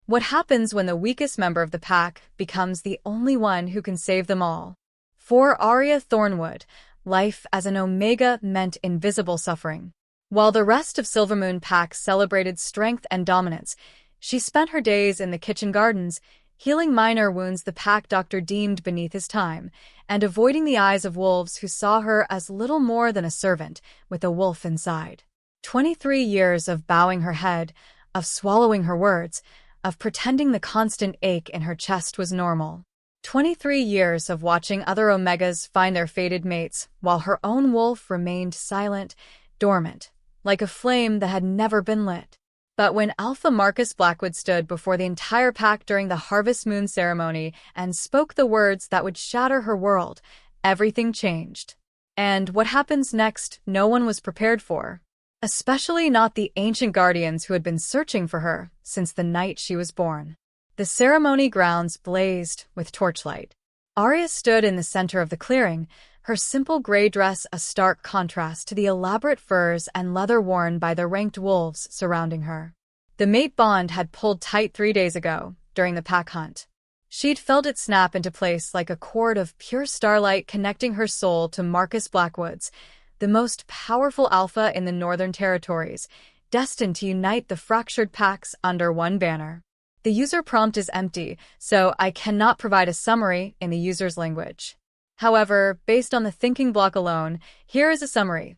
What happens when the weakest member of the pack becomes the only one who can save them all? For Arya Thornwood, life as an Omega meant invisible suffering. While the rest of Silvermoon Pack celebrated strength and dominance, she spent her days in the kitchen gardens, healing minor wounds the pack doctor deemed beneath his time, and avoiding the eyes of wolves who saw her as little more than a servant with a wolf inside. 23 years of bowing her head, of swallowing her words, of pretending the constant ache in her chest was normal. 23 years of watching other Omegas find their fated mates, while her own wolf remained silent, dormant, like a flame that had never been lit. But when Alpha Marcus Blackwood stood before the entire pack during the Harvest Moon ceremony and spoke the words that would shatter her world, everything changed. And what happens next, no one was prepared for. Especially not the ancient guardians who had been searching for her since the night she was born. The ceremony grounds blazed with torchlight. Arya stood in the center of the clearing, her simple gray dress a stark contrast to the elaborate furs and leather worn by the ranked wolves surrounding her. The mate bond had pulled tight 3 days ago, during the pack hunt. She'd felt it snap into place like a cord of pure starlight connecting her soul to Marcus Blackwood's, the most powerful alpha in the Northern Territories, destined to unite the fractured packs under one banner. The user prompt is empty, so I cannot provide a summary in the user's language. However, based on the thinking block alone, here is a summary.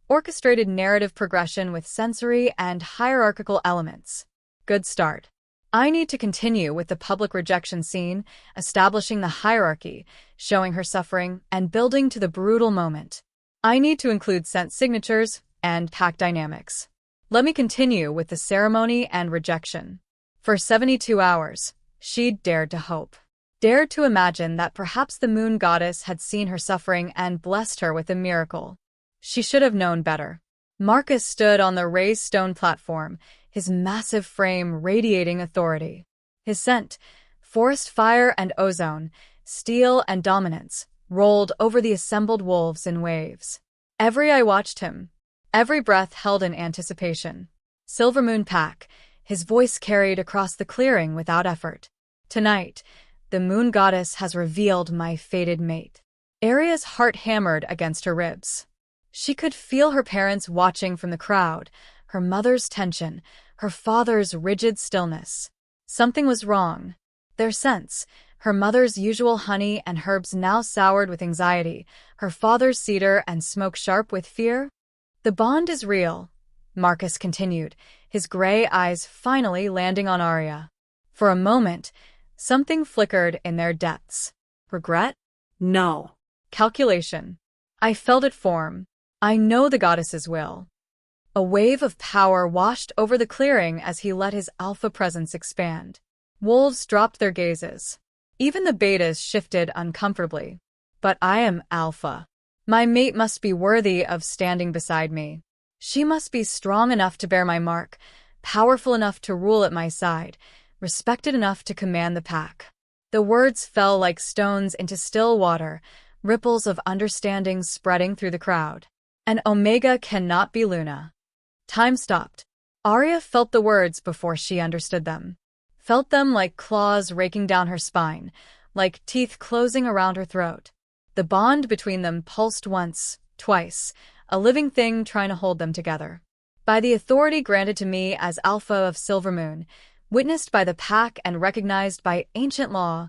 Orchestrated narrative progression with sensory and hierarchical elements. Good start. I need to continue with the public rejection scene, establishing the hierarchy, showing her suffering, and building to the brutal moment. I need to include scent signatures and pack dynamics. Let me continue with the ceremony and rejection. For 72 hours, she'd dared to hope. Dared to imagine that perhaps the moon goddess had seen her suffering and blessed her with a miracle. She should have known better. Marcus stood on the raised stone platform, his massive frame radiating authority. His scent, forest fire and ozone, steel and dominance, rolled over the assembled wolves in waves. Every eye watched him, every breath held in anticipation. Silvermoon Pack, his voice carried across the clearing without effort. Tonight, the moon goddess has revealed my fated mate. Arya's heart hammered against her ribs. She could feel her parents watching from the crowd, her mother's tension, her father's rigid stillness. Something was wrong. Their scents, her mother's usual honey and herbs now soured with anxiety, her father's cedar and smoke sharp with fear. The bond is real, Marcus continued, his gray eyes finally landing on Arya. For a moment, something flickered in their depths. Regret? No. Calculation. I felt it form. I know the goddess's will. A wave of power washed over the clearing as he let his alpha presence expand. Wolves dropped their gazes. Even the betas shifted uncomfortably. But I am alpha. My mate must be worthy of standing beside me. She must be strong enough to bear my mark, powerful enough to rule at my side, respected enough to command the pack. The words fell like stones into still water, ripples of understanding spreading through the crowd. An Omega cannot be Luna. Time stopped. Arya felt the words before she understood them. Felt them like claws raking down her spine, like teeth closing around her throat. The bond between them pulsed once, twice, a living thing trying to hold them together. By the authority granted to me as Alpha of Silvermoon, witnessed by the pack and recognized by ancient law,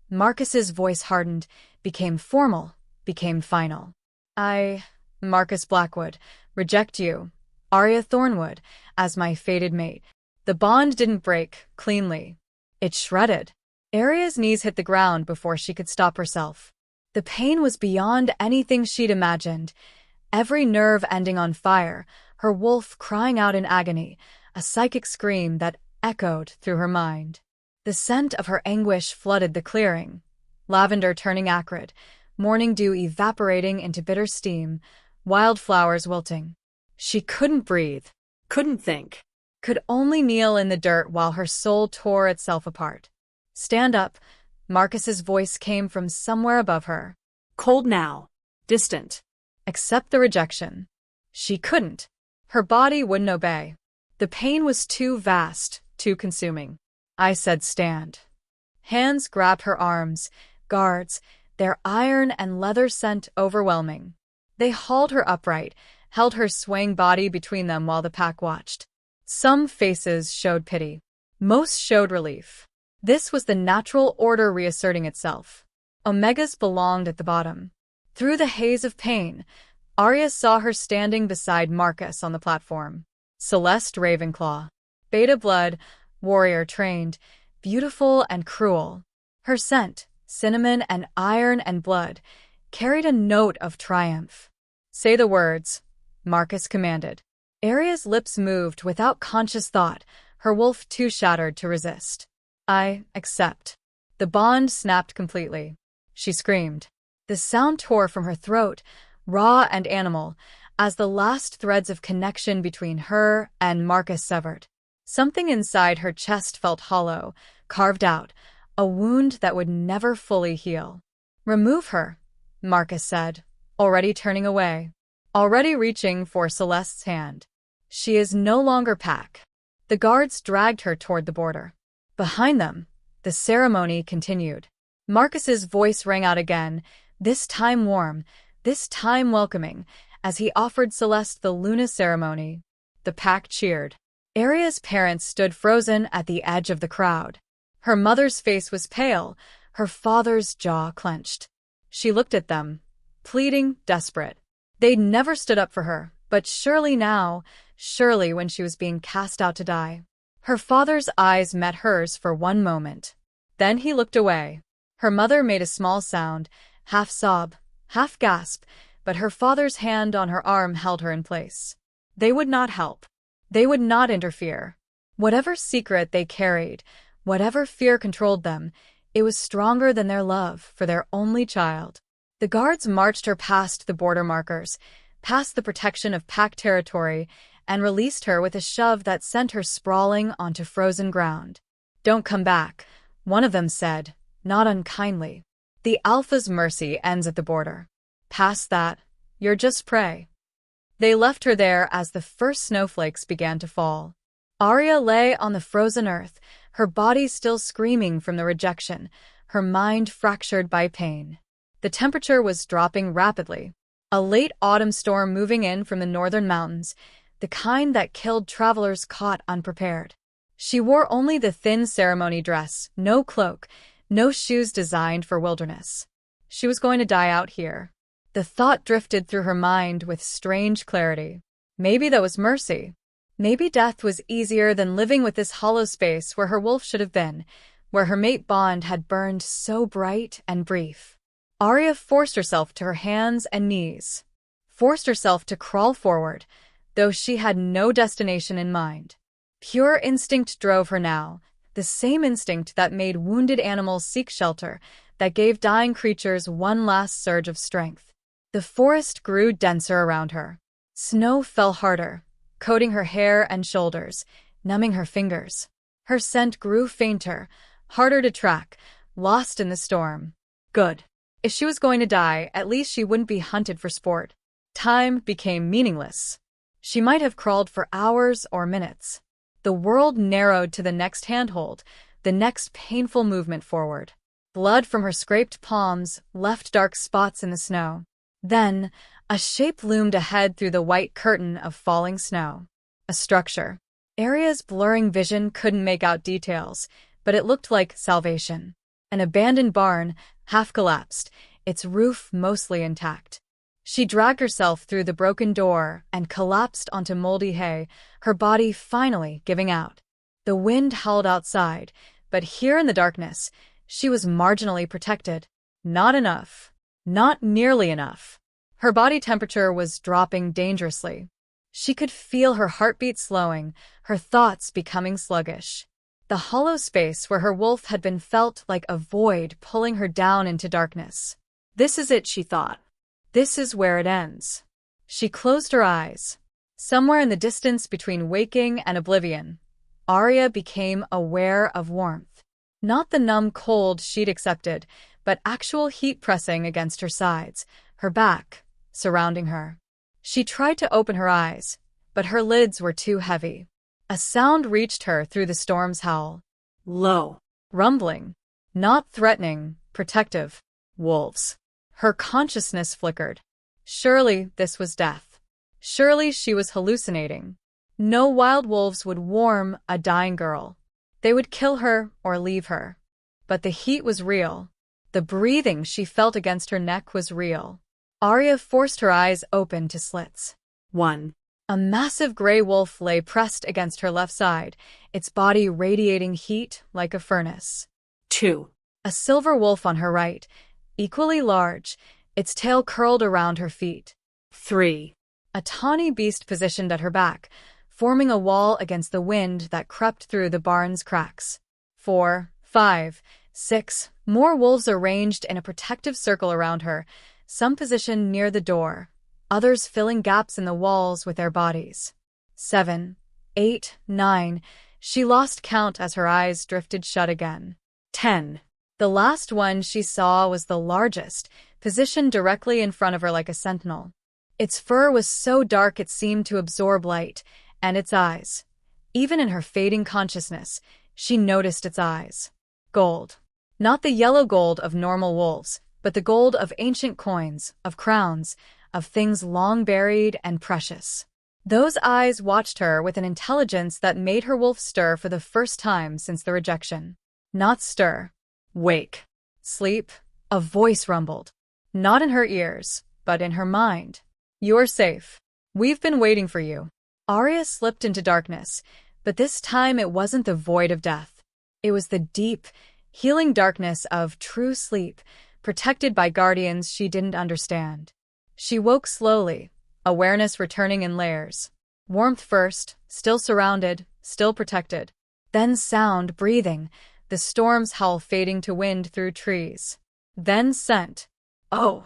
Marcus's voice hardened, became formal, became final. I, Marcus Blackwood, reject you, Arya Thornwood, as my fated mate. The bond didn't break cleanly. It shredded. Arya's knees hit the ground before she could stop herself. The pain was beyond anything she'd imagined. Every nerve ending on fire, her wolf crying out in agony, a psychic scream that echoed through her mind. The scent of her anguish flooded the clearing, lavender turning acrid, morning dew evaporating into bitter steam, wildflowers wilting. She couldn't breathe, Couldn't think. could only kneel in the dirt while her soul tore itself apart. Stand up, Marcus's voice came from somewhere above her. Cold now. Distant. Accept the rejection. She couldn't. Her body wouldn't obey. The pain was too vast, too consuming. I said stand. Hands grabbed her arms, guards, their iron and leather scent overwhelming. They hauled her upright, held her swaying body between them while the pack watched. Some faces showed pity. Most showed relief. This was the natural order reasserting itself. Omegas belonged at the bottom. Through the haze of pain, Arya saw her standing beside Marcus on the platform. Celeste Ravenclaw. Beta blood, warrior trained, beautiful and cruel. Her scent, cinnamon and iron and blood, carried a note of triumph. Say the words, Marcus commanded. Arya's lips moved without conscious thought, her wolf too shattered to resist. I accept. The bond snapped completely. She screamed. The sound tore from her throat, raw and animal, as the last threads of connection between her and Marcus severed. Something inside her chest felt hollow, carved out, a wound that would never fully heal. Remove her, Marcus said, already turning away, already reaching for Celeste's hand. She is no longer pack. The guards dragged her toward the border. Behind them, the ceremony continued. Marcus's voice rang out again, this time warm, this time welcoming, as he offered Celeste the Luna ceremony. The pack cheered. Arya's parents stood frozen at the edge of the crowd. Her mother's face was pale, her father's jaw clenched. She looked at them, pleading, desperate. They'd never stood up for her, but surely now, surely when she was being cast out to die. Her father's eyes met hers for one moment. Then he looked away. Her mother made a small sound, half sob, half gasp, but her father's hand on her arm held her in place. They would not help. They would not interfere. Whatever secret they carried, whatever fear controlled them, it was stronger than their love for their only child. The guards marched her past the border markers, past the protection of pack territory, and released her with a shove that sent her sprawling onto frozen ground. Don't come back, one of them said, not unkindly. The Alpha's mercy ends at the border. Past that, you're just prey. They left her there as the first snowflakes began to fall. Arya lay on the frozen earth, her body still screaming from the rejection, her mind fractured by pain. The temperature was dropping rapidly. A late autumn storm moving in from the northern mountains, the kind that killed travelers caught unprepared. She wore only the thin ceremony dress, no cloak, no shoes designed for wilderness. She was going to die out here. The thought drifted through her mind with strange clarity. Maybe that was mercy. Maybe death was easier than living with this hollow space where her wolf should have been, where her mate bond had burned so bright and brief. Arya forced herself to her hands and knees, forced herself to crawl forward, though she had no destination in mind. Pure instinct drove her now, the same instinct that made wounded animals seek shelter, that gave dying creatures one last surge of strength. The forest grew denser around her. Snow fell harder, coating her hair and shoulders, numbing her fingers. Her scent grew fainter, harder to track, lost in the storm. Good. If she was going to die, at least she wouldn't be hunted for sport. Time became meaningless. She might have crawled for hours or minutes. The world narrowed to the next handhold, the next painful movement forward. Blood from her scraped palms left dark spots in the snow. Then, a shape loomed ahead through the white curtain of falling snow. A structure. Arya's blurring vision couldn't make out details, but it looked like salvation. An abandoned barn, half collapsed, its roof mostly intact. She dragged herself through the broken door and collapsed onto moldy hay, her body finally giving out. The wind howled outside, but here in the darkness, she was marginally protected. Not enough. Not nearly enough. Her body temperature was dropping dangerously. She could feel her heartbeat slowing, her thoughts becoming sluggish. The hollow space where her wolf had been felt like a void pulling her down into darkness. This is it, she thought. This is where it ends. She closed her eyes. Somewhere in the distance between waking and oblivion, Arya became aware of warmth. Not the numb cold she'd accepted, but actual heat pressing against her sides, her back, surrounding her. She tried to open her eyes, but her lids were too heavy. A sound reached her through the storm's howl. Low. Rumbling. Not threatening, protective. Wolves. Her consciousness flickered. Surely this was death. Surely she was hallucinating. No wild wolves would warm a dying girl. They would kill her or leave her. But the heat was real. The breathing she felt against her neck was real. Arya forced her eyes open to slits. 1. A massive gray wolf lay pressed against her left side, its body radiating heat like a furnace. 2. A silver wolf on her right, equally large, its tail curled around her feet. 3. A tawny beast positioned at her back, forming a wall against the wind that crept through the barn's cracks. 4, 5, 6 more wolves arranged in a protective circle around her, some positioned near the door, others filling gaps in the walls with their bodies. 7, 8, 9 she lost count as her eyes drifted shut again. 10. The last one she saw was the largest, positioned directly in front of her like a sentinel. Its fur was so dark it seemed to absorb light, and its eyes. Even in her fading consciousness, she noticed its eyes. Gold. Not the yellow gold of normal wolves, but the gold of ancient coins, of crowns, of things long buried and precious. Those eyes watched her with an intelligence that made her wolf stir for the first time since the rejection. Not stir. Wake. Sleep. A voice rumbled. Not in her ears, but in her mind. You're safe. We've been waiting for you. Arya slipped into darkness, but this time it wasn't the void of death. It was the deep, healing darkness of true sleep, protected by guardians she didn't understand. She woke slowly, awareness returning in layers. Warmth first, still surrounded, still protected. Then sound, breathing, the storm's howl fading to wind through trees. Then scent. Oh,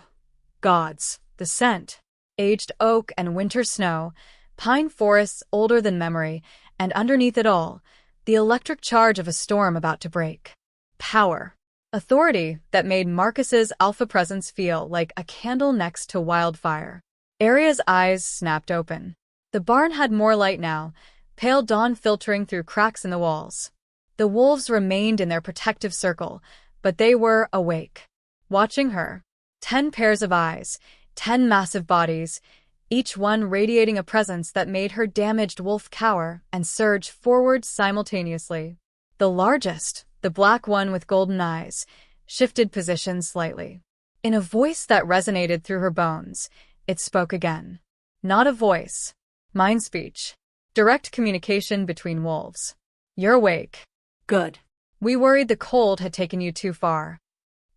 gods, the scent. Aged oak and winter snow, pine forests older than memory, and underneath it all, the electric charge of a storm about to break. Power. Authority that made Marcus's alpha presence feel like a candle next to wildfire. Arya's eyes snapped open. The barn had more light now, pale dawn filtering through cracks in the walls. The wolves remained in their protective circle, but they were awake. Watching her. 10 pairs of eyes, 10 massive bodies, each one radiating a presence that made her damaged wolf cower and surge forward simultaneously. The largest, the black one with golden eyes, shifted position slightly. In a voice that resonated through her bones, it spoke again. Not a voice. Mind speech. Direct communication between wolves. You're awake. Good. We worried the cold had taken you too far.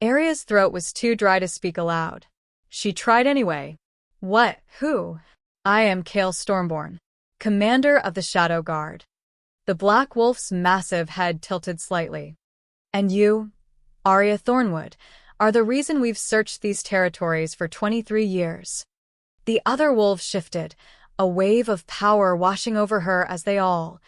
Arya's throat was too dry to speak aloud. She tried anyway. What? Who? I am Chaol Stormborn, commander of the Shadow Guard. The black wolf's massive head tilted slightly. And you, Arya Thornwood, are the reason we've searched these territories for 23 years. The other wolves shifted, a wave of power washing over her as they all,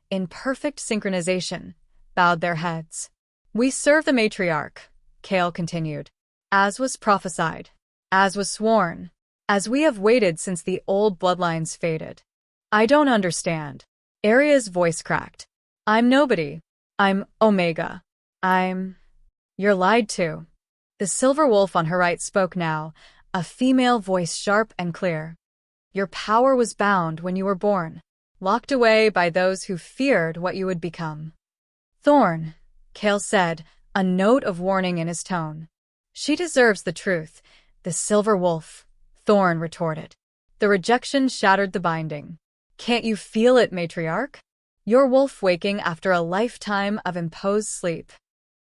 in perfect synchronization, bowed their heads. We serve the matriarch, Chaol continued, as was prophesied, as was sworn, as we have waited since the old bloodlines faded. I don't understand. Arya's voice cracked. I'm nobody. I'm Omega. You're lied to. The silver wolf on her right spoke now, a female voice sharp and clear. Your power was bound when you were born, locked away by those who feared what you would become. Thorn, Chaol said, a note of warning in his tone. She deserves the truth, the silver wolf, Thorn retorted. The rejection shattered the binding. Can't you feel it, matriarch? Your wolf waking after a lifetime of imposed sleep.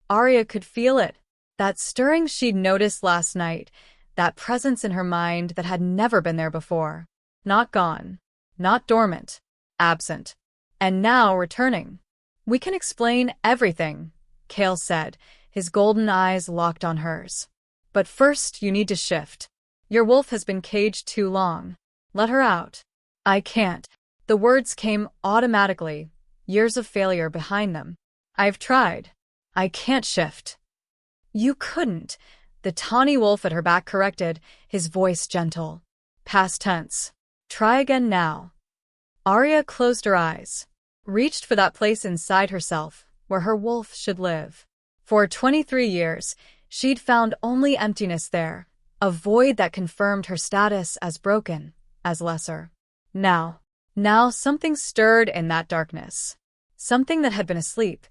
Arya could feel it. That stirring she'd noticed last night, that presence in her mind that had never been there before. Not gone. Not dormant. Absent. And now returning. We can explain everything, Chaol said, his golden eyes locked on hers. But first you need to shift. Your wolf has been caged too long. Let her out. I can't. The words came automatically, years of failure behind them. I've tried. I can't shift. You couldn't, the tawny wolf at her back corrected, his voice gentle. Past tense. Try again now. Arya closed her eyes, reached for that place inside herself, where her wolf should live. For 23 years, she'd found only emptiness there, a void that confirmed her status as broken, as lesser. Now something stirred in that darkness. Something that had been asleep,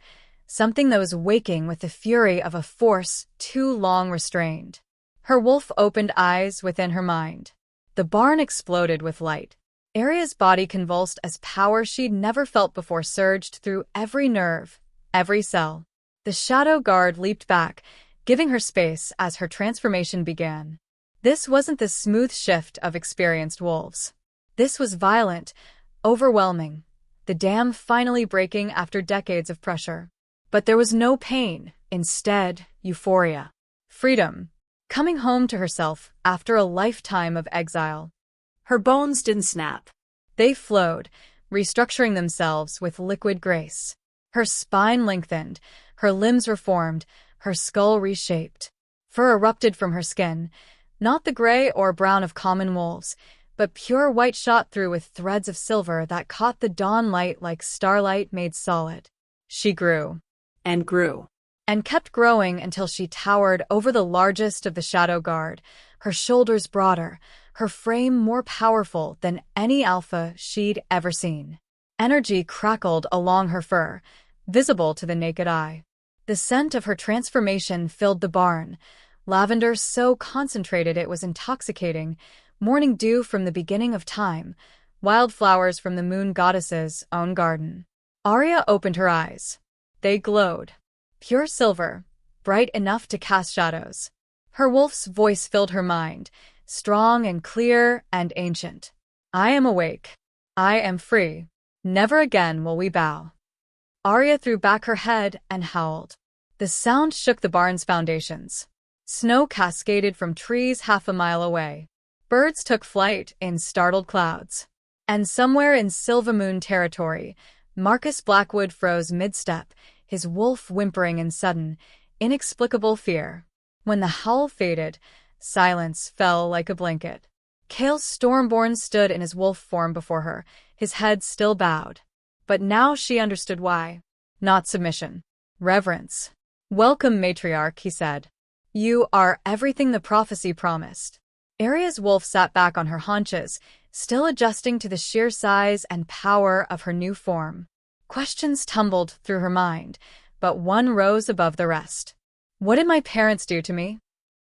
something that was waking with the fury of a force too long restrained. Her wolf opened eyes within her mind. The barn exploded with light. Arya's body convulsed as power she'd never felt before surged through every nerve, every cell. The Shadow Guard leaped back, giving her space as her transformation began. This wasn't the smooth shift of experienced wolves. This was violent, overwhelming, the dam finally breaking after decades of pressure. But there was no pain, instead, euphoria. Freedom. Coming home to herself after a lifetime of exile. Her bones didn't snap. They flowed, restructuring themselves with liquid grace. Her spine lengthened, her limbs reformed, her skull reshaped. Fur erupted from her skin, not the gray or brown of common wolves, but pure white shot through with threads of silver that caught the dawn light like starlight made solid. She grew. And grew. And kept growing until she towered over the largest of the Shadow Guard, her shoulders broader, her frame more powerful than any alpha she'd ever seen. Energy crackled along her fur, visible to the naked eye. The scent of her transformation filled the barn, lavender so concentrated it was intoxicating, morning dew from the beginning of time, wildflowers from the moon goddess's own garden. Arya opened her eyes. They glowed. Pure silver, bright enough to cast shadows. Her wolf's voice filled her mind, strong and clear and ancient. I am awake. I am free. Never again will we bow. Arya threw back her head and howled. The sound shook the barn's foundations. Snow cascaded from trees half a mile away. Birds took flight in startled clouds. And somewhere in Silvermoon territory, Marcus Blackwood froze mid-step, his wolf whimpering in sudden, inexplicable fear. When the howl faded, silence fell like a blanket. Chaol Stormborn stood in his wolf form before her, his head still bowed. But now she understood why. Not submission. Reverence. Welcome, matriarch, he said. You are everything the prophecy promised. Arya's wolf sat back on her haunches, still adjusting to the sheer size and power of her new form. Questions tumbled through her mind, but one rose above the rest. What did my parents do to me?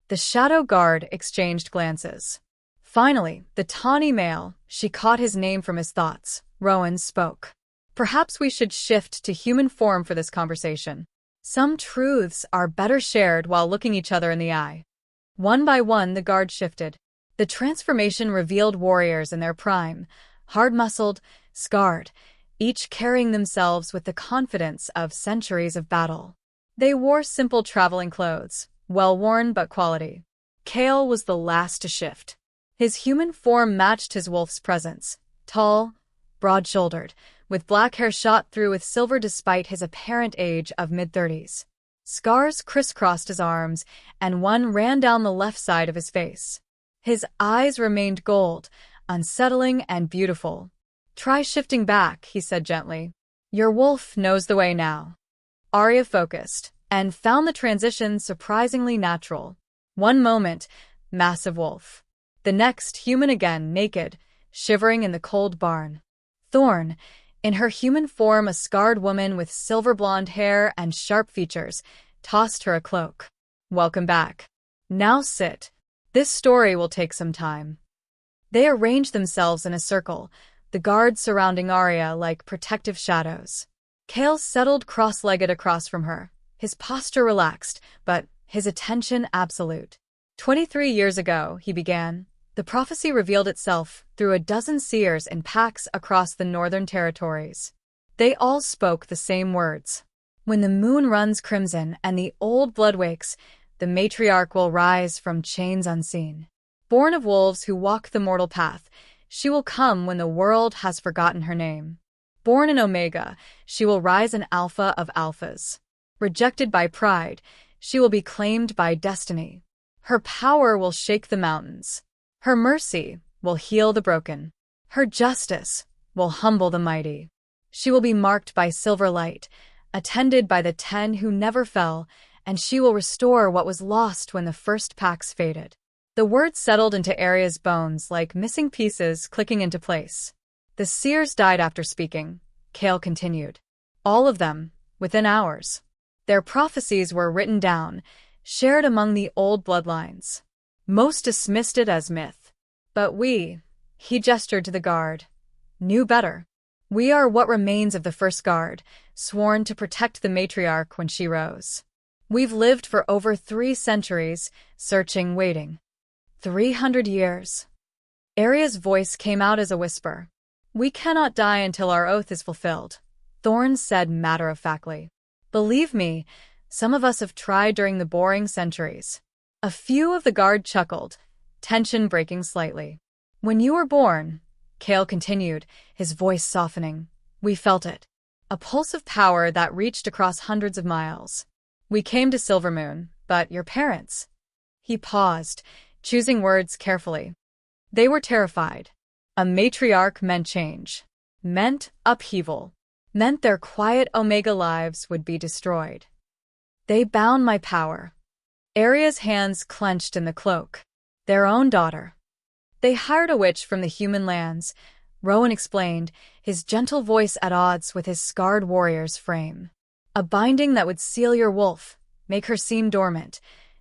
The Shadow Guard exchanged glances. Finally, the tawny male, she caught his name from his thoughts, Rowan, spoke. Perhaps we should shift to human form for this conversation. Some truths are better shared while looking each other in the eye. One by one, the guard shifted. The transformation revealed warriors in their prime, hard-muscled, scarred, each carrying themselves with the confidence of centuries of battle. They wore simple traveling clothes, well-worn but quality. Chaol was the last to shift. His human form matched his wolf's presence, tall, broad-shouldered, with black hair shot through with silver despite his apparent age of mid-30s. Scars crisscrossed his arms, and one ran down the left side of his face. His eyes remained gold, unsettling and beautiful. Try shifting back, he said gently. Your wolf knows the way now. Arya focused, and found the transition surprisingly natural. One moment, massive wolf. The next, human again, naked, shivering in the cold barn. Thorn, in her human form a scarred woman with silver blonde hair and sharp features, tossed her a cloak. Welcome back. Now sit. This story will take some time. They arranged themselves in a circle, the guards surrounding Arya like protective shadows. Chaol settled cross-legged across from her, his posture relaxed, but his attention absolute. 23 years ago, he began, the prophecy revealed itself through a dozen seers in packs across the northern territories. They all spoke the same words. When the moon runs crimson and the old blood wakes, the matriarch will rise from chains unseen. Born of wolves who walk the mortal path, she will come when the world has forgotten her name. Born an Omega, she will rise an Alpha of Alphas. Rejected by pride, she will be claimed by destiny. Her power will shake the mountains. Her mercy will heal the broken. Her justice will humble the mighty. She will be marked by silver light, attended by the 10 who never fell, and she will restore what was lost when the first packs faded. The words settled into Arya's bones like missing pieces clicking into place. The seers died after speaking, Chaol continued. All of them, within hours. Their prophecies were written down, shared among the old bloodlines. Most dismissed it as myth. But we, he gestured to the guard, knew better. We are what remains of the first guard, sworn to protect the matriarch when she rose. We've lived for over 3 centuries, searching, waiting. 300 years. Arya's voice came out as a whisper. We cannot die until our oath is fulfilled, Thorne said matter-of-factly. Believe me, some of us have tried during the boring centuries. A few of the guard chuckled, tension breaking slightly. When you were born, Chaol continued, his voice softening, we felt it. A pulse of power that reached across hundreds of miles. We came to Silvermoon, but your parents? He paused, choosing words carefully. They were terrified. A matriarch meant change. Meant upheaval. Meant their quiet Omega lives would be destroyed. They bound my power. Arya's hands clenched in the cloak. Their own daughter. They hired a witch from the human lands, Rowan explained, his gentle voice at odds with his scarred warrior's frame. A binding that would seal your wolf, make her seem dormant,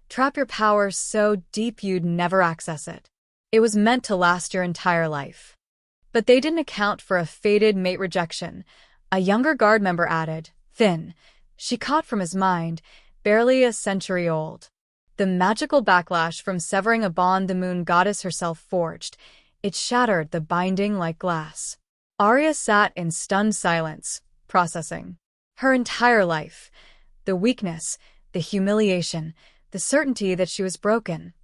trap your power so deep you'd never access it. It was meant to last your entire life. But they didn't account for a fated mate rejection, a younger guard member added, thin. She caught from his mind, barely a century old. The magical backlash from severing a bond the moon goddess herself forged, it shattered the binding like glass. Arya sat in stunned silence, processing. Her entire life. The weakness, the humiliation, the certainty that she was broken.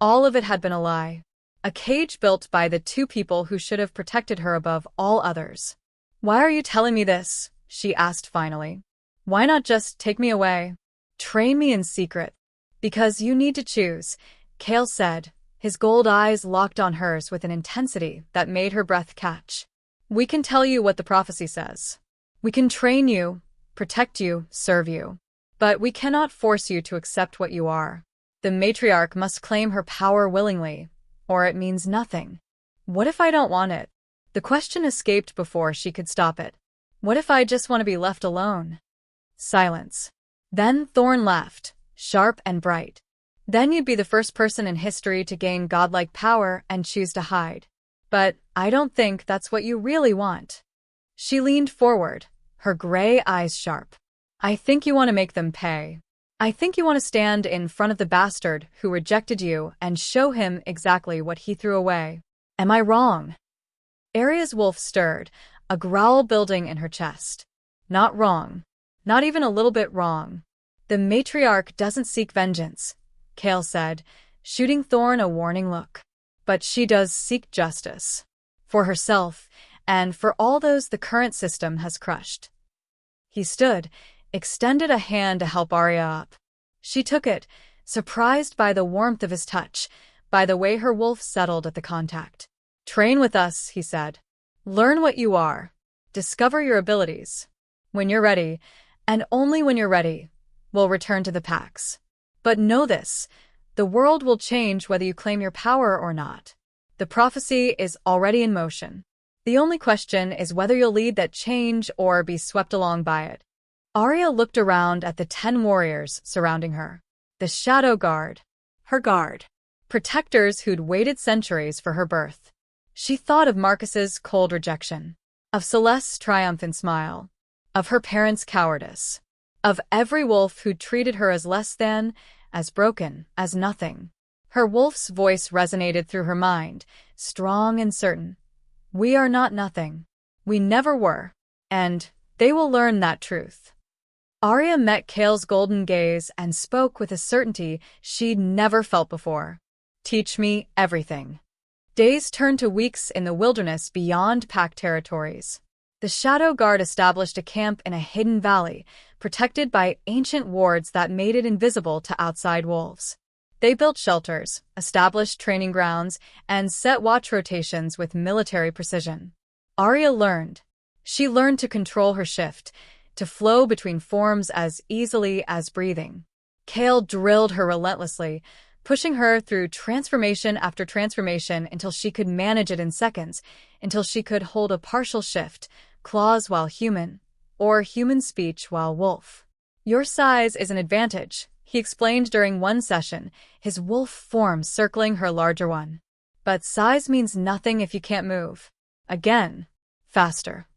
All of it had been a lie. A cage built by the 2 people who should have protected her above all others. Why are you telling me this? She asked finally. Why not just take me away? Train me in secret. Because you need to choose, Chaol said, his gold eyes locked on hers with an intensity that made her breath catch. We can tell you what the prophecy says. We can train you, protect you, serve you. But we cannot force you to accept what you are. The matriarch must claim her power willingly, or it means nothing. What if I don't want it? The question escaped before she could stop it. What if I just want to be left alone? Silence. Then Thorne laughed, sharp and bright. Then you'd be the first person in history to gain godlike power and choose to hide. But I don't think that's what you really want. She leaned forward, her gray eyes sharp. I think you want to make them pay. I think you want to stand in front of the bastard who rejected you and show him exactly what he threw away. Am I wrong? Arya's wolf stirred, a growl building in her chest. Not wrong. Not even a little bit wrong. The matriarch doesn't seek vengeance, Chaol said, shooting Thorne a warning look. But she does seek justice. For herself, and for all those the current system has crushed. He stood, extended a hand to help Arya up. She took it, surprised by the warmth of his touch, by the way her wolf settled at the contact. Train with us, he said. Learn what you are. Discover your abilities. When you're ready, and only when you're ready, we'll return to the packs. But know this, the world will change whether you claim your power or not. The prophecy is already in motion. The only question is whether you'll lead that change or be swept along by it. Arya looked around at the 10 warriors surrounding her. The Shadow Guard. Her guard. Protectors who'd waited centuries for her birth. She thought of Marcus's cold rejection. Of Celeste's triumphant smile. Of her parents' cowardice. Of every wolf who'd treated her as less than, as broken, as nothing. Her wolf's voice resonated through her mind, strong and certain. We are not nothing. We never were. And they will learn that truth. Arya met Chaol's golden gaze and spoke with a certainty she'd never felt before. Teach me everything. Days turned to weeks in the wilderness beyond pack territories. The Shadow Guard established a camp in a hidden valley, protected by ancient wards that made it invisible to outside wolves. They built shelters, established training grounds, and set watch rotations with military precision. Arya learned. She learned to control her shift, to flow between forms as easily as breathing. Kale drilled her relentlessly, pushing her through transformation after transformation until she could manage it in seconds, until she could hold a partial shift, claws while human, or human speech while wolf. Your size is an advantage, he explained during one session, his wolf form circling her larger one. But size means nothing if you can't move. Again, faster.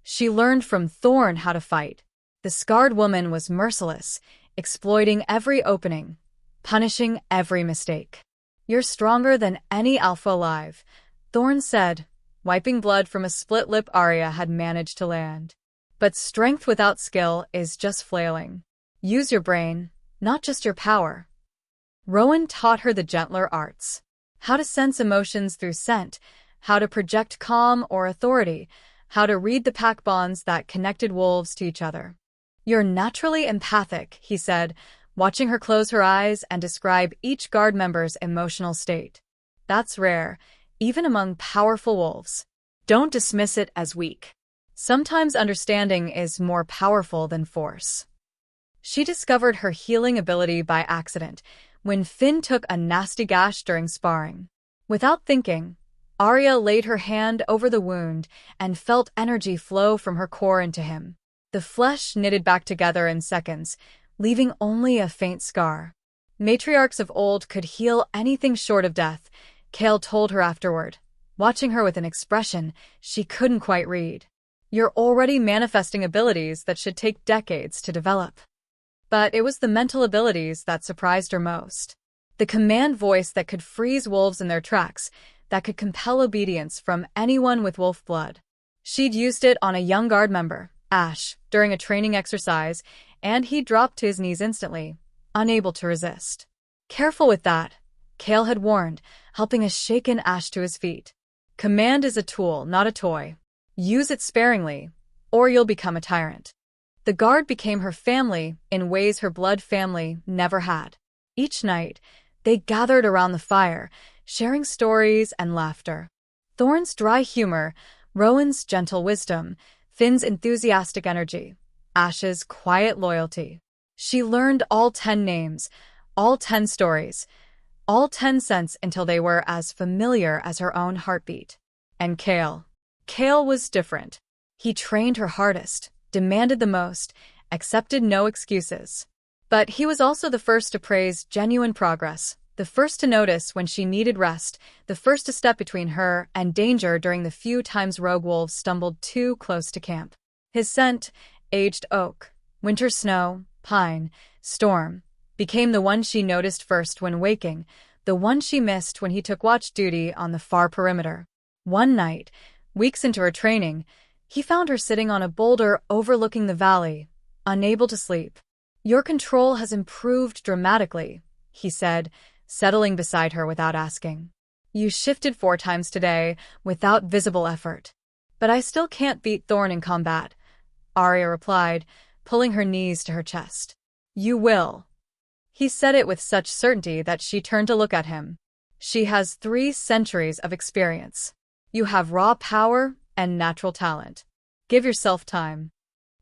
She learned from Thorn how to fight. The scarred woman was merciless, exploiting every opening, punishing every mistake. You're stronger than any alpha alive, Thorn said, wiping blood from a split lip Arya had managed to land. But strength without skill is just flailing. Use your brain, not just your power. Rowan taught her the gentler arts. How to sense emotions through scent, how to project calm or authority, how to read the pack bonds that connected wolves to each other. You're naturally empathic, he said, watching her close her eyes and describe each guard member's emotional state. That's rare, even among powerful wolves. Don't dismiss it as weak. Sometimes understanding is more powerful than force. She discovered her healing ability by accident when Finn took a nasty gash during sparring. Without thinking, Arya laid her hand over the wound and felt energy flow from her core into him. The flesh knitted back together in seconds, leaving only a faint scar. Matriarchs of old could heal anything short of death, Kale told her afterward, watching her with an expression she couldn't quite read. You're already manifesting abilities that should take decades to develop. But it was the mental abilities that surprised her most. The command voice that could freeze wolves in their tracks, that could compel obedience from anyone with wolf blood. She'd used it on a young guard member, Ash, during a training exercise, and he dropped to his knees instantly, unable to resist. Careful with that, Kale had warned, helping a shaken Ash to his feet. Command is a tool, not a toy. Use it sparingly, or you'll become a tyrant. The guard became her family in ways her blood family never had. Each night, they gathered around the fire, sharing stories and laughter. Thorn's dry humor, Rowan's gentle wisdom, Finn's enthusiastic energy, Ash's quiet loyalty. She learned all 10 names, all 10 stories, all 10 scents until they were as familiar as her own heartbeat. And Kale. Kale was different. He trained her hardest, demanded the most, accepted no excuses. But he was also the first to praise genuine progress, the first to notice when she needed rest, the first to step between her and danger during the few times rogue wolves stumbled too close to camp. His scent, aged oak, winter snow, pine, storm, became the one she noticed first when waking, the one she missed when he took watch duty on the far perimeter. One night, weeks into her training, he found her sitting on a boulder overlooking the valley, unable to sleep. Your control has improved dramatically, he said, settling beside her without asking. You shifted 4 times today, without visible effort. But I still can't beat Thorn in combat, Arya replied, pulling her knees to her chest. You will. He said it with such certainty that she turned to look at him. She has 3 centuries of experience. You have raw power and natural talent. Give yourself time.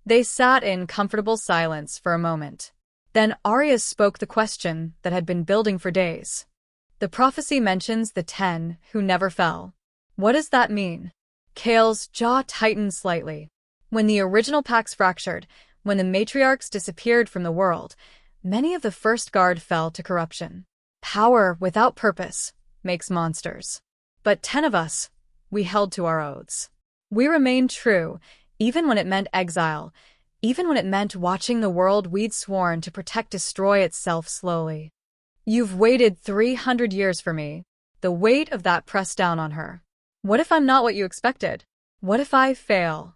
They sat in comfortable silence for a moment. Then Arya spoke the question that had been building for days. The prophecy mentions the 10 who never fell. What does that mean? Kale's jaw tightened slightly. When the original packs fractured, when the matriarchs disappeared from the world, many of the first guard fell to corruption. Power without purpose makes monsters. But 10 of us, we held to our oaths. We remained true, even when it meant exile, even when it meant watching the world we'd sworn to protect destroy itself slowly. You've waited 300 years for me. The weight of that pressed down on her. What if I'm not what you expected? What if I fail?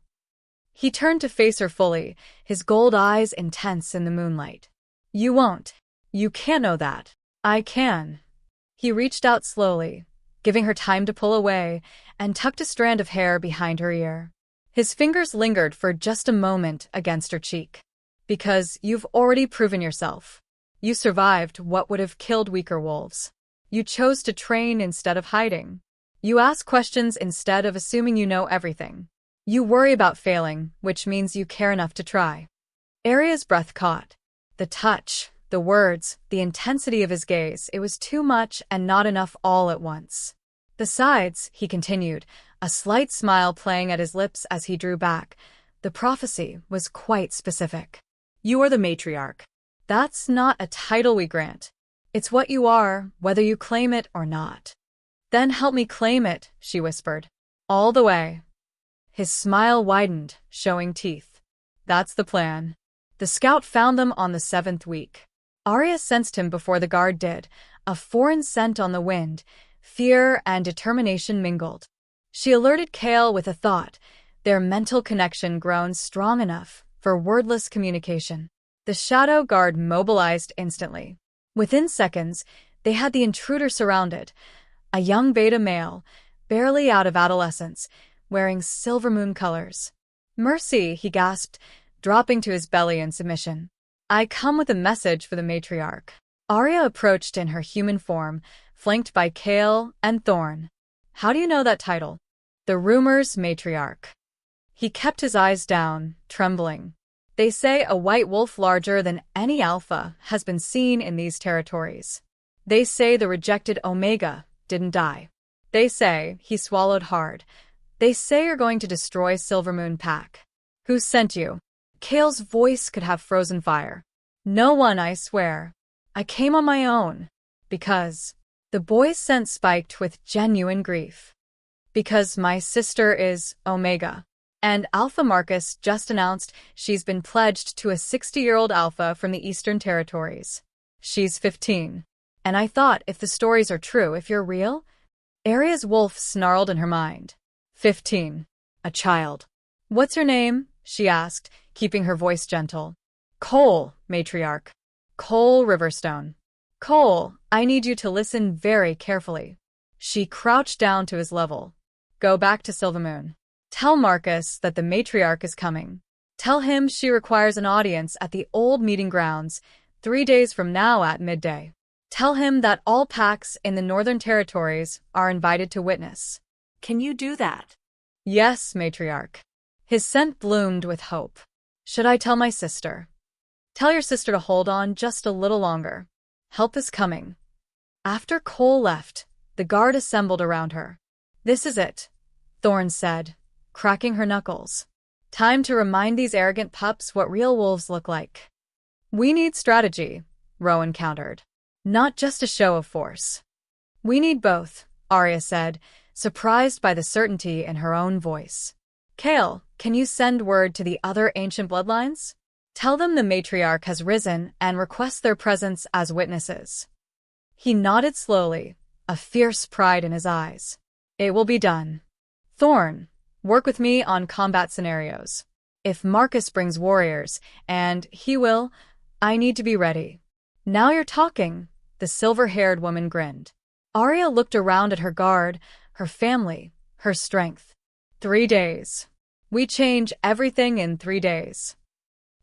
He turned to face her fully, his gold eyes intense in the moonlight. You won't. You can't know that. I can. He reached out slowly, giving her time to pull away, and tucked a strand of hair behind her ear. His fingers lingered for just a moment against her cheek. Because you've already proven yourself. You survived what would have killed weaker wolves. You chose to train instead of hiding. You ask questions instead of assuming you know everything. You worry about failing, which means you care enough to try. Arya's breath caught. The touch, the words, the intensity of his gaze, it was too much and not enough all at once. Besides, he continued, a slight smile playing at his lips as he drew back, the prophecy was quite specific. You are the matriarch. That's not a title we grant. It's what you are, whether you claim it or not. Then help me claim it, she whispered. All the way. His smile widened, showing teeth. That's the plan. The scout found them on the 7th week. Arya sensed him before the guard did, a foreign scent on the wind, fear and determination mingled. She alerted Chaol with a thought, their mental connection grown strong enough for wordless communication. The shadow guard mobilized instantly. Within seconds, they had the intruder surrounded, a young beta male, barely out of adolescence, wearing Silvermoon colors. Mercy, he gasped, dropping to his belly in submission. I come with a message for the matriarch. Arya approached in her human form, flanked by Chaol and Thorn. How do you know that title? The rumors, matriarch. He kept his eyes down, trembling. They say a white wolf larger than any alpha has been seen in these territories. They say the rejected Omega didn't die. They say, he swallowed hard, they say you're going to destroy Silvermoon Pack. Who sent you? Chaol's voice could have frozen fire. No one, I swear. I came on my own. Because. The boy's sense spiked with genuine grief. Because my sister is Omega. And Alpha Marcus just announced she's been pledged to a 60-year-old Alpha from the Eastern Territories. She's 15. And I thought, if the stories are true, if you're real? Arya's wolf snarled in her mind. 15. A child. What's your name? She asked, keeping her voice gentle. Cole, matriarch. Cole Riverstone. Cole, I need you to listen very carefully. She crouched down to his level. Go back to Silvermoon. Tell Marcus that the matriarch is coming. Tell him she requires an audience at the old meeting grounds 3 days from now at midday. Tell him that all packs in the Northern Territories are invited to witness. Can you do that? Yes, matriarch. His scent bloomed with hope. Should I tell my sister? Tell your sister to hold on just a little longer. Help is coming. After Cole left, the guard assembled around her. This is it, Thorn said, cracking her knuckles. Time to remind these arrogant pups what real wolves look like. We need strategy, Rowan countered. Not just a show of force. We need both, Arya said, surprised by the certainty in her own voice. Chaol, can you send word to the other ancient bloodlines? Tell them the matriarch has risen and request their presence as witnesses. He nodded slowly, a fierce pride in his eyes. It will be done. Thorn, work with me on combat scenarios. If Marcus brings warriors, and he will, I need to be ready. Now you're talking, the silver-haired woman grinned. Arya looked around at her guard, her family, her strength. 3 days. We change everything in 3 days.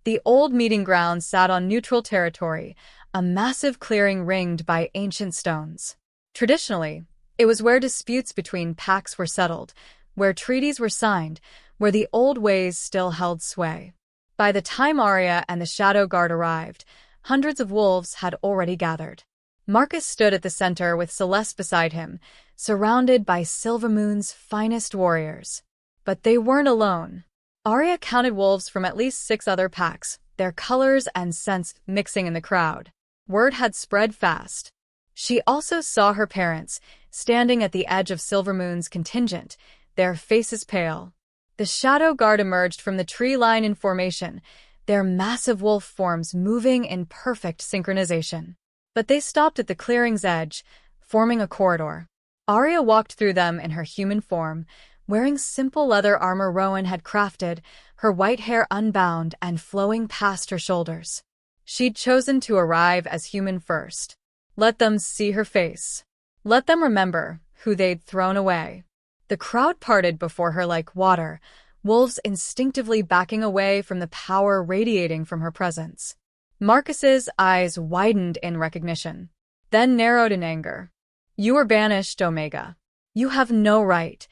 The old meeting ground sat on neutral territory, a massive clearing ringed by ancient stones. Traditionally, it was where disputes between packs were settled, where treaties were signed, where the old ways still held sway. By the time Arya and the Shadow Guard arrived, hundreds of wolves had already gathered. Marcus stood at the center with Celeste beside him, surrounded by Silvermoon's finest warriors. But they weren't alone. Arya counted wolves from at least 6 other packs, their colors and scents mixing in the crowd. Word had spread fast. She also saw her parents, standing at the edge of Silvermoon's contingent, their faces pale. The Shadow Guard emerged from the tree line in formation, their massive wolf forms moving in perfect synchronization. But they stopped at the clearing's edge, forming a corridor. Arya walked through them in her human form, wearing simple leather armor Rowan had crafted, her white hair unbound and flowing past her shoulders. She'd chosen to arrive as human first. Let them see her face. Let them remember who they'd thrown away. The crowd parted before her like water, wolves instinctively backing away from the power radiating from her presence. Marcus's eyes widened in recognition, then narrowed in anger. You were banished, Omega. You have no right.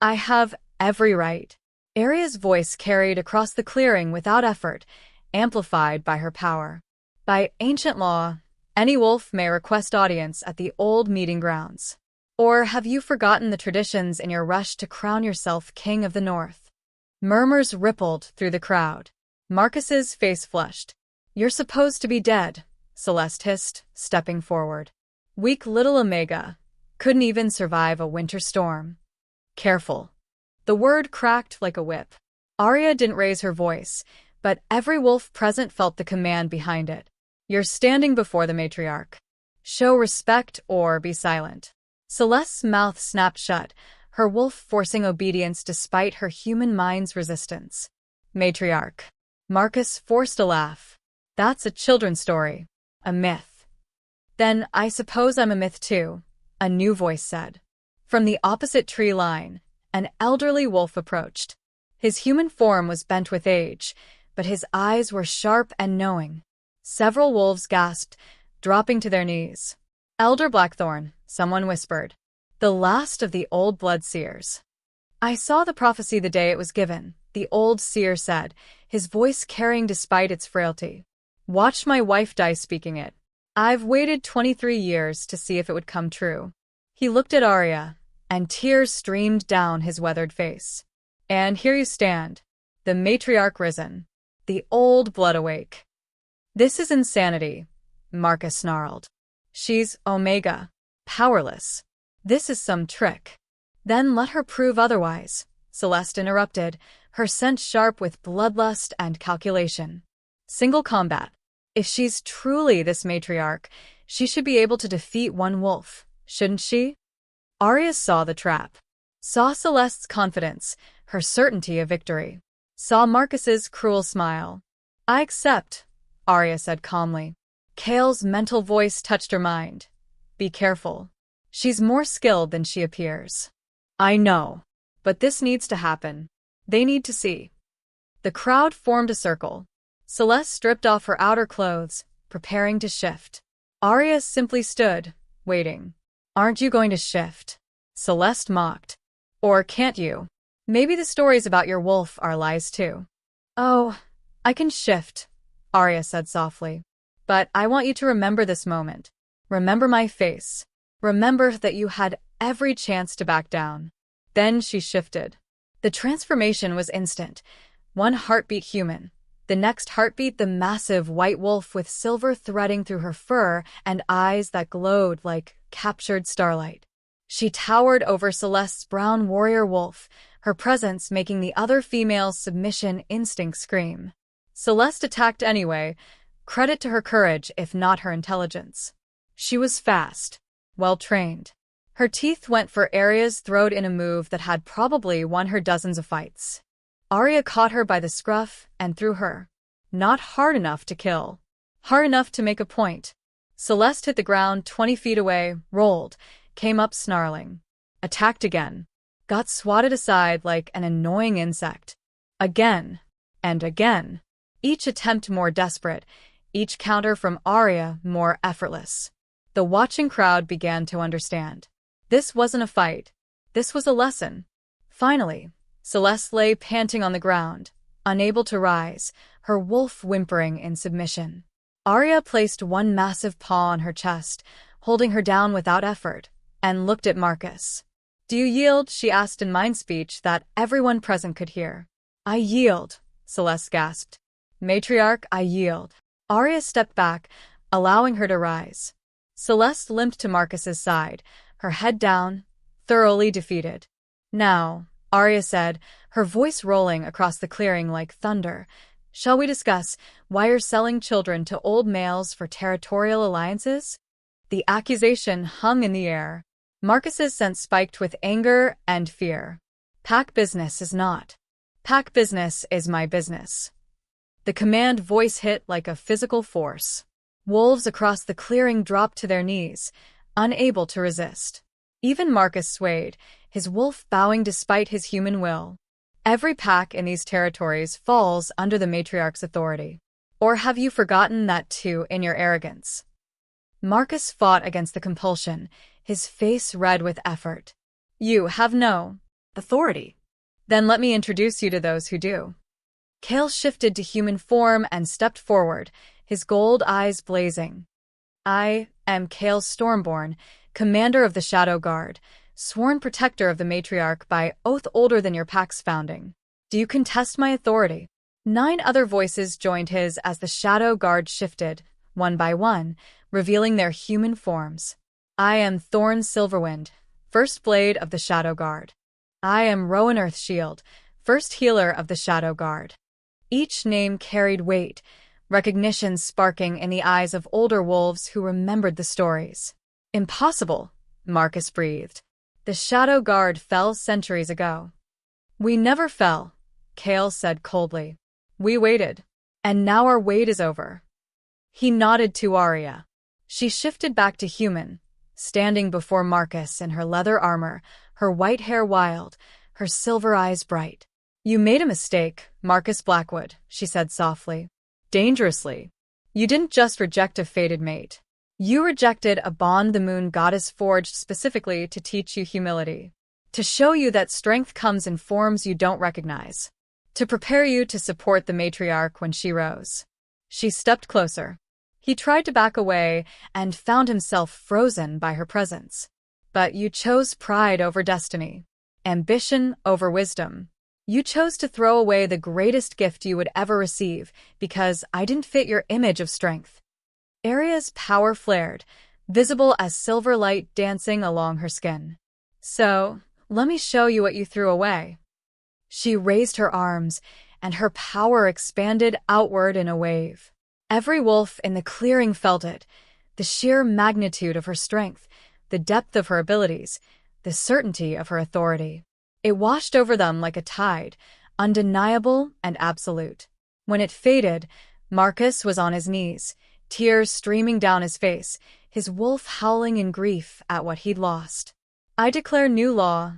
I have every right. Arya's voice carried across the clearing without effort, amplified by her power. By ancient law, any wolf may request audience at the old meeting grounds. Or have you forgotten the traditions in your rush to crown yourself king of the North? Murmurs rippled through the crowd. Marcus's face flushed. You're supposed to be dead, Celeste hissed, stepping forward. Weak little Omega. Couldn't even survive a winter storm. Careful. The word cracked like a whip. Arya didn't raise her voice, but every wolf present felt the command behind it. You're standing before the matriarch. Show respect or be silent. Celeste's mouth snapped shut, her wolf forcing obedience despite her human mind's resistance. Matriarch. Marcus forced a laugh. That's a children's story. A myth. Then I suppose I'm a myth too, a new voice said. From the opposite tree line, an elderly wolf approached. His human form was bent with age, but his eyes were sharp and knowing. Several wolves gasped, dropping to their knees. Elder Blackthorn, someone whispered. The last of the old blood seers. I saw the prophecy the day it was given, the old seer said, his voice carrying despite its frailty. Watch my wife die speaking it. I've waited 23 years to see if it would come true. He looked at Arya, and tears streamed down his weathered face. And here you stand, the matriarch risen, the old blood awake. This is insanity, Marcus snarled. She's Omega, powerless. This is some trick. Then let her prove otherwise, Celeste interrupted, her sense sharp with bloodlust and calculation. Single combat. If she's truly this matriarch, she should be able to defeat one wolf, shouldn't she? Arya saw the trap. Saw Celeste's confidence, her certainty of victory. Saw Marcus's cruel smile. I accept, Arya said calmly. Kale's mental voice touched her mind. Be careful. She's more skilled than she appears. I know. But this needs to happen. They need to see. The crowd formed a circle. Celeste stripped off her outer clothes, preparing to shift. Arya simply stood, waiting. Aren't you going to shift? Celeste mocked. Or can't you? Maybe the stories about your wolf are lies too. Oh, I can shift, Arya said softly. But I want you to remember this moment. Remember my face. Remember that you had every chance to back down. Then she shifted. The transformation was instant. One heartbeat human. The next heartbeat the massive white wolf with silver threading through her fur and eyes that glowed like captured starlight. She towered over Celeste's brown warrior wolf, her presence making the other female's submission instinct scream. Celeste attacked anyway, credit to her courage if not her intelligence. She was fast, well-trained. Her teeth went for Arya's throat in a move that had probably won her dozens of fights. Arya caught her by the scruff and threw her. Not hard enough to kill. Hard enough to make a point. Celeste hit the ground 20 feet away, rolled, came up snarling. Attacked again. Got swatted aside like an annoying insect. Again. And again. Each attempt more desperate, each counter from Arya more effortless. The watching crowd began to understand. This wasn't a fight. This was a lesson. Finally, Celeste lay panting on the ground, unable to rise, her wolf whimpering in submission. Arya placed one massive paw on her chest, holding her down without effort, and looked at Marcus. Do you yield? She asked in mind speech that everyone present could hear. I yield, Celeste gasped. Matriarch, I yield. Arya stepped back, allowing her to rise. Celeste limped to Marcus's side, her head down, thoroughly defeated. Now, Arya said, her voice rolling across the clearing like thunder, shall we discuss why you're selling children to old males for territorial alliances? The accusation hung in the air. Marcus's sense spiked with anger and fear. Pack business is not. Pack business is my business. The command voice hit like a physical force. Wolves across the clearing dropped to their knees, unable to resist. Even Marcus swayed, his wolf bowing despite his human will. Every pack in these territories falls under the matriarch's authority. Or have you forgotten that too in your arrogance? Marcus fought against the compulsion, his face red with effort. You have no authority. Then let me introduce you to those who do. Kale shifted to human form and stepped forward, his gold eyes blazing. I am Kale Stormborn, commander of the Shadow Guard, sworn protector of the matriarch by oath older than your pack's founding. Do you contest my authority? 9 other voices joined his as the Shadow Guard shifted, one by one, revealing their human forms. I am Thorn Silverwind, first blade of the Shadow Guard. I am Rowan Earthshield, first healer of the Shadow Guard. Each name carried weight, recognition sparking in the eyes of older wolves who remembered the stories. Impossible, Marcus breathed. The Shadow Guard fell centuries ago. We never fell, Kale said coldly. We waited. And now our wait is over. He nodded to Arya. She shifted back to human, standing before Marcus in her leather armor, her white hair wild, her silver eyes bright. You made a mistake, Marcus Blackwood, she said softly. Dangerously. You didn't just reject a fated mate. You rejected a bond the moon goddess forged specifically to teach you humility. To show you that strength comes in forms you don't recognize. To prepare you to support the matriarch when she rose. She stepped closer. He tried to back away and found himself frozen by her presence. But you chose pride over destiny. Ambition over wisdom. You chose to throw away the greatest gift you would ever receive because I didn't fit your image of strength. Arya's power flared, visible as silver light dancing along her skin. So, let me show you what you threw away. She raised her arms, and her power expanded outward in a wave. Every wolf in the clearing felt it, the sheer magnitude of her strength, the depth of her abilities, the certainty of her authority. It washed over them like a tide, undeniable and absolute. When it faded, Marcus was on his knees, tears streaming down his face, his wolf howling in grief at what he'd lost. I declare new law,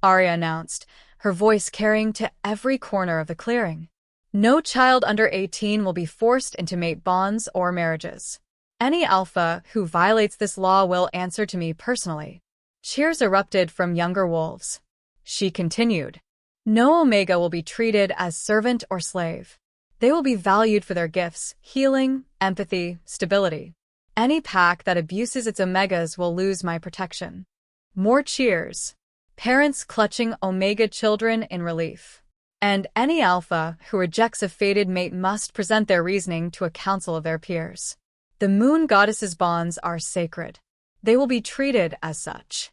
Arya announced, her voice carrying to every corner of the clearing. No child under 18 will be forced into mate bonds or marriages. Any alpha who violates this law will answer to me personally. Cheers erupted from younger wolves. She continued. No Omega will be treated as servant or slave. They will be valued for their gifts, healing, empathy, stability. Any pack that abuses its Omegas will lose my protection. More cheers. Parents clutching Omega children in relief. And any alpha who rejects a fated mate must present their reasoning to a council of their peers. The moon goddess's bonds are sacred. They will be treated as such.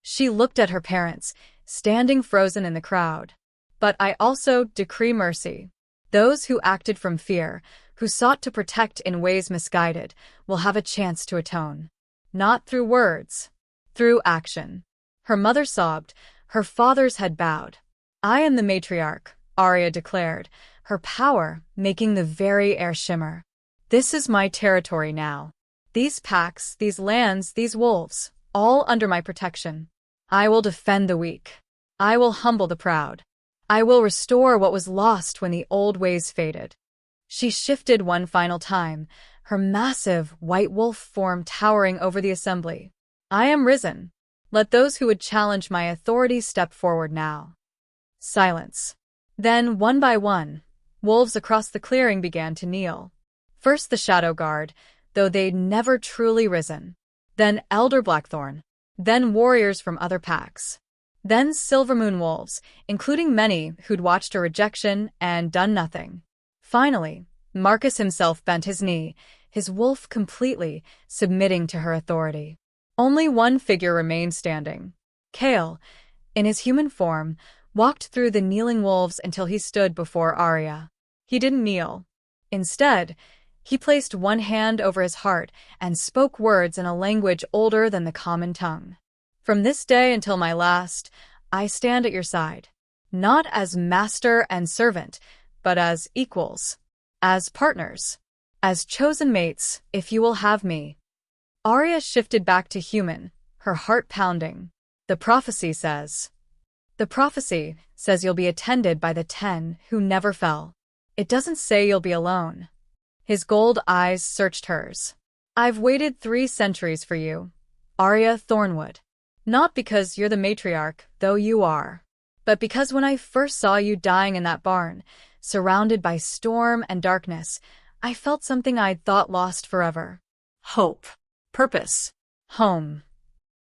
She looked at her parents, standing frozen in the crowd. But I also decree mercy. Those who acted from fear, who sought to protect in ways misguided, will have a chance to atone. Not through words, through action. Her mother sobbed, her father's head bowed. I am the matriarch, Arya declared, her power making the very air shimmer. This is my territory now. These packs, these lands, these wolves, all under my protection. I will defend the weak. I will humble the proud. I will restore what was lost when the old ways faded. She shifted one final time, her massive white wolf form towering over the assembly. I am risen. Let those who would challenge my authority step forward now. Silence. Then, one by one, wolves across the clearing began to kneel. First the Shadow Guard, though they'd never truly risen. Then Elder Blackthorn. Then warriors from other packs. Then Silvermoon wolves, including many who'd watched her rejection and done nothing. Finally, Marcus himself bent his knee, his wolf completely submitting to her authority. Only one figure remained standing. Kale, in his human form, walked through the kneeling wolves until he stood before Arya. He didn't kneel. Instead, he placed one hand over his heart and spoke words in a language older than the common tongue. From this day until my last, I stand at your side. Not as master and servant, but as equals. As partners. As chosen mates, if you will have me. Arya shifted back to human, her heart pounding. The prophecy says you'll be attended by the 10 who never fell. It doesn't say you'll be alone. His gold eyes searched hers. I've waited 3 centuries for you, Arya Thornwood. Not because you're the matriarch, though you are. But because when I first saw you dying in that barn, surrounded by storm and darkness, I felt something I'd thought lost forever. Hope. Purpose. Home.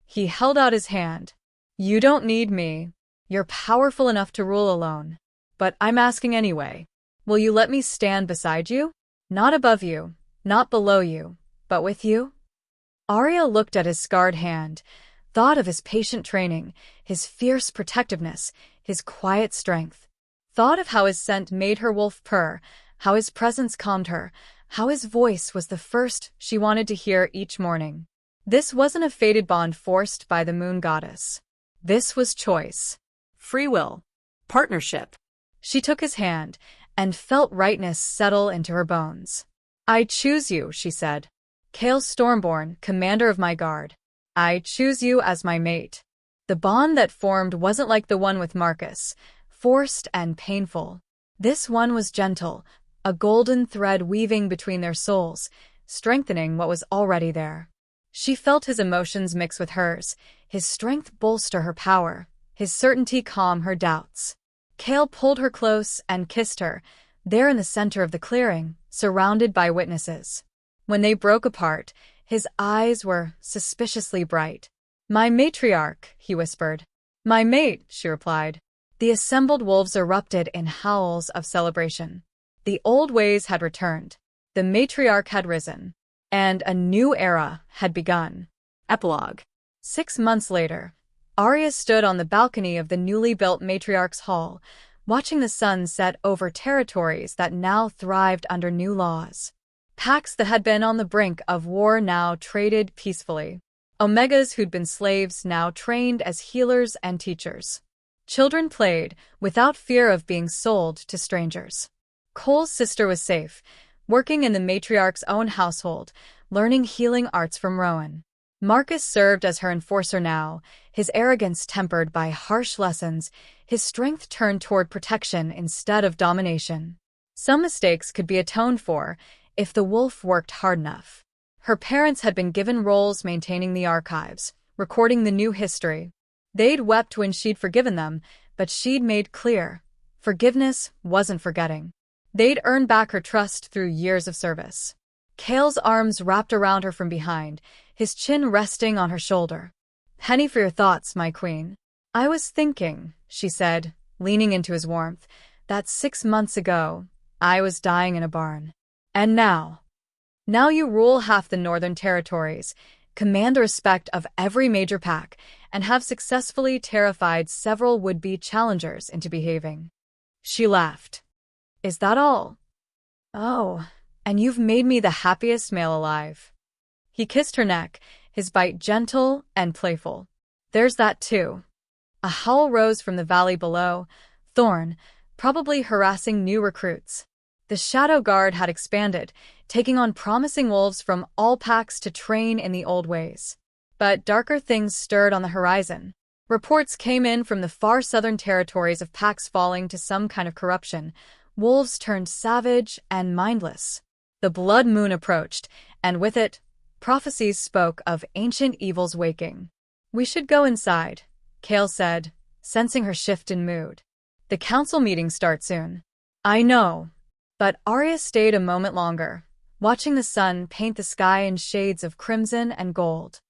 He held out his hand. You don't need me. You're powerful enough to rule alone. But I'm asking anyway. Will you let me stand beside you? Not above you, not below you, but with you? Arya looked at his scarred hand, thought of his patient training, his fierce protectiveness, his quiet strength. Thought of how his scent made her wolf purr, how his presence calmed her, how his voice was the first she wanted to hear each morning. This wasn't a fated bond forced by the moon goddess. This was choice. Free will. Partnership. She took his hand and felt rightness settle into her bones. I choose you, she said. Chaol Stormborn, commander of my guard. I choose you as my mate. The bond that formed wasn't like the one with Marcus, forced and painful. This one was gentle, a golden thread weaving between their souls, strengthening what was already there. She felt his emotions mix with hers, his strength bolster her power, his certainty calm her doubts. Chaol pulled her close and kissed her, there in the center of the clearing, surrounded by witnesses. When they broke apart, his eyes were suspiciously bright. My matriarch, he whispered. My mate, she replied. The assembled wolves erupted in howls of celebration. The old ways had returned. The matriarch had risen. And a new era had begun. Epilogue. 6 months later, Arya stood on the balcony of the newly built matriarch's hall, watching the sun set over territories that now thrived under new laws. Packs that had been on the brink of war now traded peacefully. Omegas who'd been slaves now trained as healers and teachers. Children played without fear of being sold to strangers. Cole's sister was safe, working in the matriarch's own household, learning healing arts from Rowan. Marcus served as her enforcer now, his arrogance tempered by harsh lessons, his strength turned toward protection instead of domination. Some mistakes could be atoned for if the wolf worked hard enough. Her parents had been given roles maintaining the archives, recording the new history. They'd wept when she'd forgiven them, but she'd made clear, forgiveness wasn't forgetting. They'd earned back her trust through years of service. Chaol's arms wrapped around her from behind, his chin resting on her shoulder. Penny for your thoughts, my queen. I was thinking, she said, leaning into his warmth, that 6 months ago, I was dying in a barn. And now you rule half the northern territories, command the respect of every major pack, and have successfully terrified several would-be challengers into behaving. She laughed. Is that all? Oh, and you've made me the happiest male alive. He kissed her neck, his bite gentle and playful. There's that too. A howl rose from the valley below, Thorn, probably harassing new recruits. The Shadow Guard had expanded, taking on promising wolves from all packs to train in the old ways. But darker things stirred on the horizon. Reports came in from the far southern territories of packs falling to some kind of corruption. Wolves turned savage and mindless. The blood moon approached, and with it, prophecies spoke of ancient evils waking. We should go inside, Chaol said, sensing her shift in mood. The council meeting starts soon. I know. But Arya stayed a moment longer, watching the sun paint the sky in shades of crimson and gold.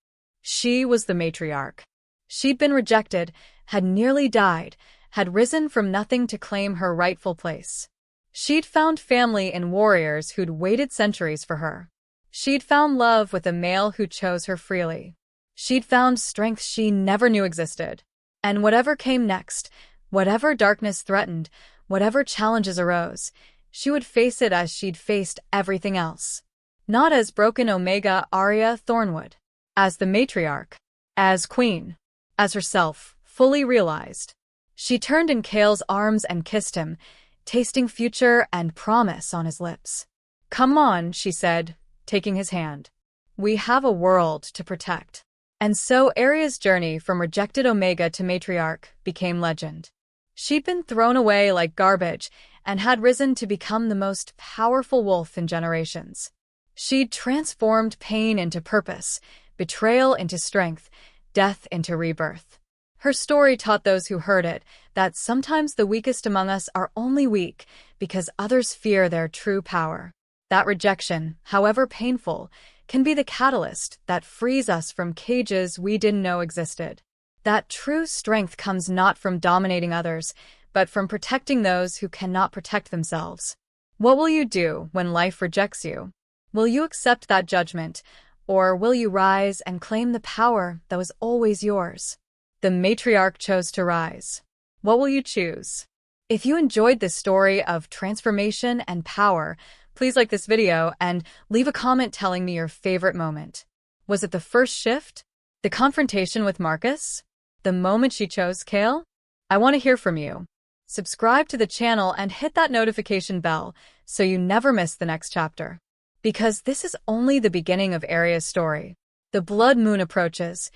She was the matriarch. She'd been rejected, had nearly died, had risen from nothing to claim her rightful place. She'd found family in warriors who'd waited centuries for her. She'd found love with a male who chose her freely. She'd found strength she never knew existed. And whatever came next, whatever darkness threatened, whatever challenges arose, she would face it as she'd faced everything else. Not as broken Omega Arya Thornwood. As the matriarch. As queen. As herself, fully realized. She turned in Chaol's arms and kissed him, tasting future and promise on his lips. Come on, she said, taking his hand. We have a world to protect. And so Arya's journey from rejected Omega to matriarch became legend. She'd been thrown away like garbage and had risen to become the most powerful wolf in generations. She'd transformed pain into purpose, betrayal into strength, death into rebirth. Her story taught those who heard it that sometimes the weakest among us are only weak because others fear their true power. That rejection, however painful, can be the catalyst that frees us from cages we didn't know existed. That true strength comes not from dominating others, but from protecting those who cannot protect themselves. What will you do when life rejects you? Will you accept that judgment, or will you rise and claim the power that was always yours? The matriarch chose to rise. What will you choose? If you enjoyed this story of transformation and power, please like this video and leave a comment telling me your favorite moment. Was it the first shift? The confrontation with Marcus? The moment she chose Kale? I want to hear from you. Subscribe to the channel and hit that notification bell so you never miss the next chapter. Because this is only the beginning of Arya's story. The blood moon approaches,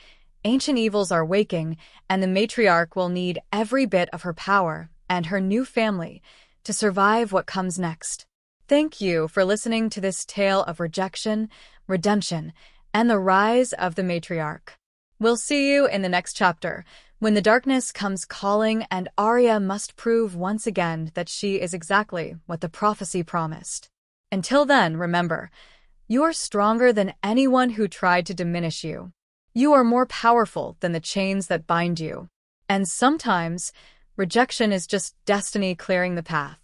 ancient evils are waking, and the matriarch will need every bit of her power and her new family to survive what comes next. Thank you for listening to this tale of rejection, redemption, and the rise of the matriarch. We'll see you in the next chapter, when the darkness comes calling and Arya must prove once again that she is exactly what the prophecy promised. Until then, remember, you are stronger than anyone who tried to diminish you. You are more powerful than the chains that bind you. And sometimes, rejection is just destiny clearing the path.